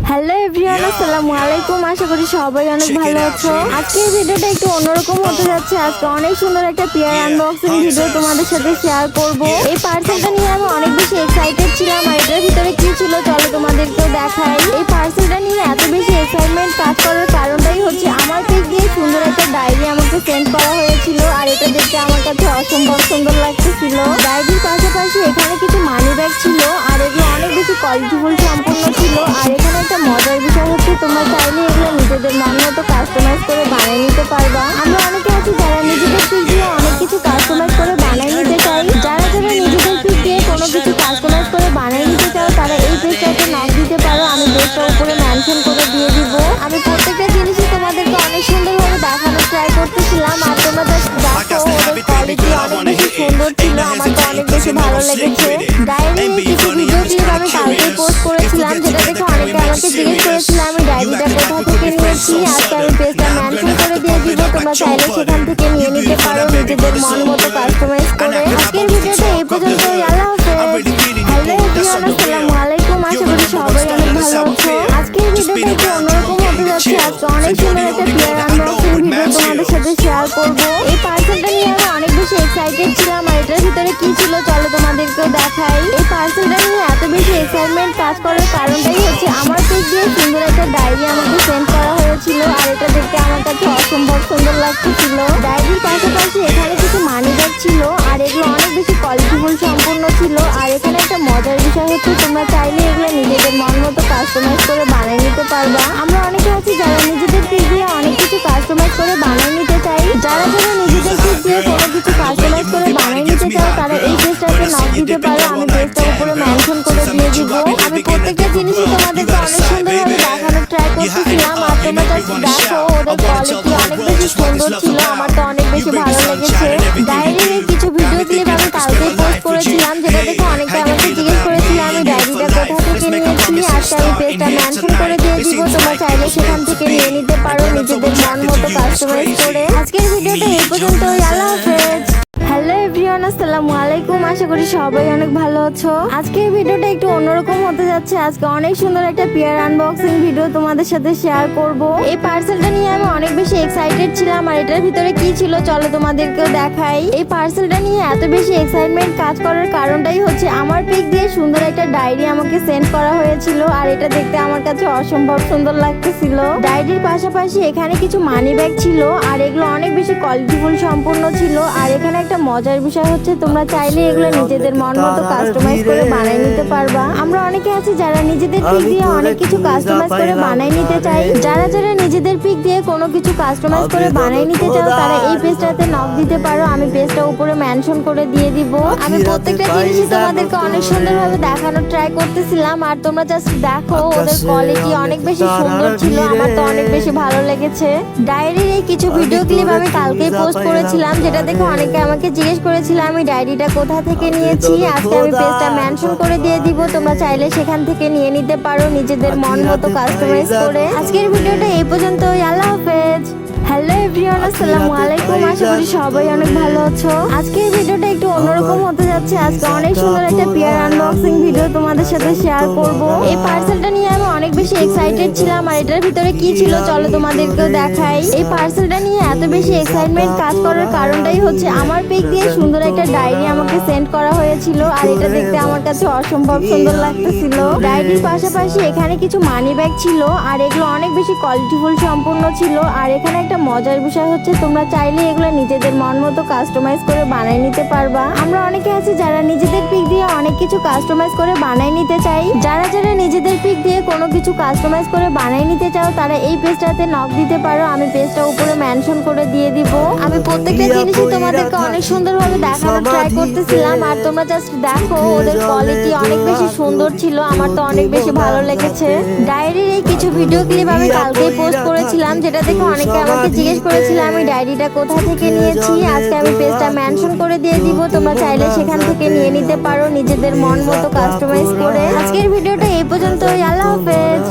Hello everyone, আসসালামু আলাইকুম। আশা করি সবাই অনেক ভালো আছো। আজকের ভিডিওটা একটু অন্যরকম হতে যাচ্ছে। আজকে অনেক সুন্দর একটা পেয়ার আনবক্সিং ভিডিও তোমাদের সাথে শেয়ার করব। এই পার্সেলটা নিয়ে আমি অনেক বেশি এক্সাইটেড ছিলাম। আর এটার ভিতরে কি ছিল চলো তোমাদেরকেও দেখাই। এই পার্সেলটা নিয়ে এত বেশি এক্সাইটমেন্ট কাজ করার কারণটাই হচ্ছে আমার পেজ দিয়ে সুন্দর একটা ডায়েরি আমাকে সেন্ড করা হয়েছিল। আর এটা দেখতে আমার কাছে অসম্ভব সুন্দর লাগতেছিল। ডায়েরির পাশাপাশি এখানে কিছু মানি ব্যাগ ছিল। আর এগুলো অনেক বেশি কোয়ালিটিফুল সম্পূর্ণ ছিল। আর এখানে একটা মজার বিষয় হচ্ছে তোমরা চাইলে এগুলো নিজেদের মন মতো কাস্টমাইজ করে বানিয়ে নিতে পারবা। আমরা অনেকে আছি যারা নিজেদের পিক দিয়ে অনেক কিছু কাস্টমাইজ করে বানিয়ে নিতে চাই। যারা নিজেদের পিক দিয়ে কোনো কিছু কাস্টমাইজ করে বানিয়ে নিতে চাও তারা এই পেজটাতে নক দিতে পারো। আমি পেজটা উপরে মেনশন করে দিয়ে দিব। আমি প্রত্যেকটা জিনিসই তোমাদেরকে অনেক সুন্দরভাবে দেখানোর ট্রাই করতেছিলাম। আর তোমরা জাস্ট দেখো ওদের কোয়ালিটি অনেক বেশি সুন্দর ছিল। আমার তো অনেক বেশি ভালো লেগেছে। ডায়েরির কিছু ভিডিও ক্লিপ আমি কালকে পোস্ট করেছিলাম, যেটা দেখে অনেকে আমাকে জিজ্ঞেস করেছিল আমি ডায়েরিটা কোথা থেকে নিয়েছি। আজকে আমি পেজটা মেনশন করে দিয়ে দিব। তোমরা চাইলে সেখান থেকে নিয়ে নিতে পারো নিজেদের মন মতো কাস্টমাইজ করে। আজকের ভিডিওটা এই পর্যন্তই। আল্লাহ হাফেজ। হ্যালো এভরিওয়ান, আসসালামু আলাইকুম। আশা করি সবাই অনেক ভালো আছো। আজকের ভিডিওটা একটু অন্যরকম হতে যাচ্ছে। আজকে অনেক সুন্দর একটা পেয়ার আনবক্সিং ভিডিও তোমাদের সাথে শেয়ার করব। এই পার্সেলটা নিয়ে আমি অনেক বেশি এক্সাইটেড ছিলাম। আর এটার ভিতরে কি ছিল চলো তোমাদেরকেও দেখাই। এই পার্সেলটা নিয়ে এত বেশি এক্সাইটমেন্ট কাজ করার কারণটাই হচ্ছে আমার পেজ দিয়ে সুন্দর একটা ডায়েরি আমাকে সেন্ড করা হয়েছিল। আর এটা দেখতে আমার কাছে অসম্ভব সুন্দর লাগতেছিল। ডায়েরির পাশাপাশি এখানে কিছু মানি ব্যাগ ছিল। আর এগুলো অনেক বেশি কোয়ালিটিফুল সম্পূর্ণ ছিল। আর এখানে একটা মজার বিষয় হচ্ছে তোমরা চাইলে এগুলো নিজেদের মন মতো কাস্টমাইজ করে বানিয়ে নিতে পারবা। আমরা অনেকে আছি যারা নিজেদের পিক দিয়ে অনেক কিছু কাস্টমাইজ করে বানিয়ে নিতে চাই। যারা নিজেদের পিক দিয়ে কোনো কিছু কাস্টমাইজ করে বানিয়ে নিতে চাও তারা এই পেজটাতে নক দিতে পারো। আমি পেজটা উপরে মেনশন করে দিয়ে দিব। আমি প্রত্যেকটা জিনিসই তোমাদেরকে অনেক সুন্দরভাবে দেখানোর ট্রাই করতেছিলাম। আর তোমরা জাস্ট দেখো ওদের কোয়ালিটি অনেক বেশি সুন্দর ছিল। আমার তো অনেক বেশি ভালো লেগেছে। ডায়েরির কিছু ভিডিও ক্লিপ আমি কালকেই পোস্ট করেছিলাম, যেটা দেখে অনেকে আমাকে জিজ্ঞেস করেছিল আমি ডায়েরিটা কোথা থেকে নিয়েছি। আজকে আমি পেজটা মেনশন করে দিয়ে দিব। তোমরা চাইলে সেখান থেকে নিয়ে নিতে পারো নিজেদের মন মতো কাস্টমাইজ করে। আজকের ভিডিওটা এই পর্যন্তই। আল্লাহ হাফেজ। হ্যালো এভরিওয়ান, আসসালামু আলাইকুম। আশা করি সবাই অনেক ভালো আছো। আজকের ভিডিওটা একটু অন্যরকম হতে যাচ্ছে। আজকে অনেক সুন্দর একটা পেয়ার আনবক্সিং ভিডিও তোমাদের সাথে শেয়ার করব। এই পার্সেলটা নিয়ে আমি অনেক বেশি এক্সাইটেড ছিলাম। আর এটার ভিতরে কি ছিল চলো তোমাদেরকেও দেখাই। এই পার্সেলটা নিয়ে এত বেশি এক্সাইটমেন্ট কাজ করার কারণটাই হচ্ছে আমার পিক দিয়ে সুন্দর একটা ডায়েরি আমাকে সেন্ড করা হয়েছিল। আর এটা দেখতে আমার কাছে অসম্ভব সুন্দর লাগতেছিল। ডায়েরির পাশাপাশি এখানে কিছু মানি ব্যাগ ছিল। আর এগুলো অনেক বেশি কোয়ালিটিফুল সম্পূর্ণ ছিল। আর এখানে একটা মজার বিষয় হচ্ছে তোমরা চাইলে এগুলো নিজেদের মন মতো কাস্টমাইজ করে বানিয়ে নিতে পারবা। আমরা অনেকে আছি যারা নিজেদের পিক দিয়ে অনেক কিছু কাস্টমাইজ করে বানিয়ে নিতে চাই। যারা নিজেদের পিক দিয়ে কোনো কিছু কাস্টমাইজ করে বানিয়ে নিতে চাও তারা এই পেজটাতে নক দিতে পারো। আমি পেজটা উপরে মেনশন করে দিয়ে দিব। আমি প্রত্যেকটা জিনিসই তোমাদেরকে অনেক সুন্দরভাবে দেখানোর ট্রাই করতেছিলাম। আর তোমরা জাস্ট দেখো ওদের কোয়ালিটি অনেক বেশি সুন্দর ছিল। আমার তো অনেক বেশি ভালো লেগেছে। ডায়েরির এই কিছু ভিডিও ক্লিপ আমি কালকেই পোস্ট করেছিলাম, যেটা দেখে অনেকে আমাকে জিজ্ঞেস করেছিল আমি ডায়েরিটা কোথা থেকে নিয়েছি। আজকে আমি পেজটা মেনশন করে দিয়ে দিব। তোমরা চাইলে সেখান থেকে নিয়ে নিতে পারো নিজেদের মন মতো কাস্টমাইজ করে। আজকের ভিডিওটা এই পর্যন্তই। আল্লাহ হাফেজ। হ্যালো এভরিওয়ান, আসসালামু আলাইকুম। আশা করি সবাই অনেক ভালো আছো। আজকের ভিডিওটা একটু অন্যরকম হতে যাচ্ছে। আজকে অনেক সুন্দর একটা পেয়ার আনবক্সিং ভিডিও তোমাদের সাথে শেয়ার করব। এই পার্সেলটা নিয়ে আমি অনেক বেশি এক্সাইটেড ছিলাম। আর এটার ভিতরে কি ছিল চলো তোমাদেরকেও দেখাই। এই পার্সেলটা নিয়ে এত বেশি এক্সাইটমেন্ট কাজ করার কারণটাই হচ্ছে আমার পিক দিয়ে সুন্দর একটা ডায়েরি আমাকে সেন্ড করা হয়েছিল। আর এটা দেখতে আমার কাছে অসম্ভব সুন্দর লাগতেছিল। ডায়েরির পাশাপাশি এখানে কিছু মানি ব্যাগ ছিল। আর এগুলো অনেক বেশি কোয়ালিটিফুল সম্পূর্ণ ছিল। আর এখানে একটা মজার বিষয় হচ্ছে তোমরা চাইলে এগুলো নিজেদের মন মতো কাস্টমাইজ করে বানিয়ে নিতে পারবা। আমরা অনেকে আছি যারা নিজেদের পিক দিয়ে অনেক কিছু কাস্টমাইজ করে বানিয়ে নিতে চাই। যারা নিজেদের পিক দিয়ে কোনো কিছু কাস্টমাইজ করে বানিয়ে নিতে চাও তারা এই পেজটাতে নক দিতে পারো। আমি পেজটা উপরে মেনশন করে দিয়ে দিব। আমি প্রত্যেকটা জিনিসই তোমাদেরকে অনেক সুন্দরভাবে দেখানোর ট্রাই করতেছিলাম। আর তোমরা জাস্ট দেখো ওদের কোয়ালিটি অনেক বেশি সুন্দর ছিল। আমার তো অনেক বেশি ভালো লেগেছে। ডায়েরির এই কিছু ভিডিও ক্লিপ আমি কালকেই পোস্ট করেছিলাম, যেটা দেখে অনেকে আমাকে জিজ্ঞেস করেছিল আমি ডায়েরিটা কোথা থেকে নিয়েছি। আজকে আমি পেজটা মেনশন করে দিয়ে দিব। তোমরা চাইলে সেখান থেকে নিয়ে নিতে পারো নিজেদের মন মতো কাস্টমাইজ করে। আজকের ভিডিওটা এই পর্যন্তই। আল্লাহ হাফেজ।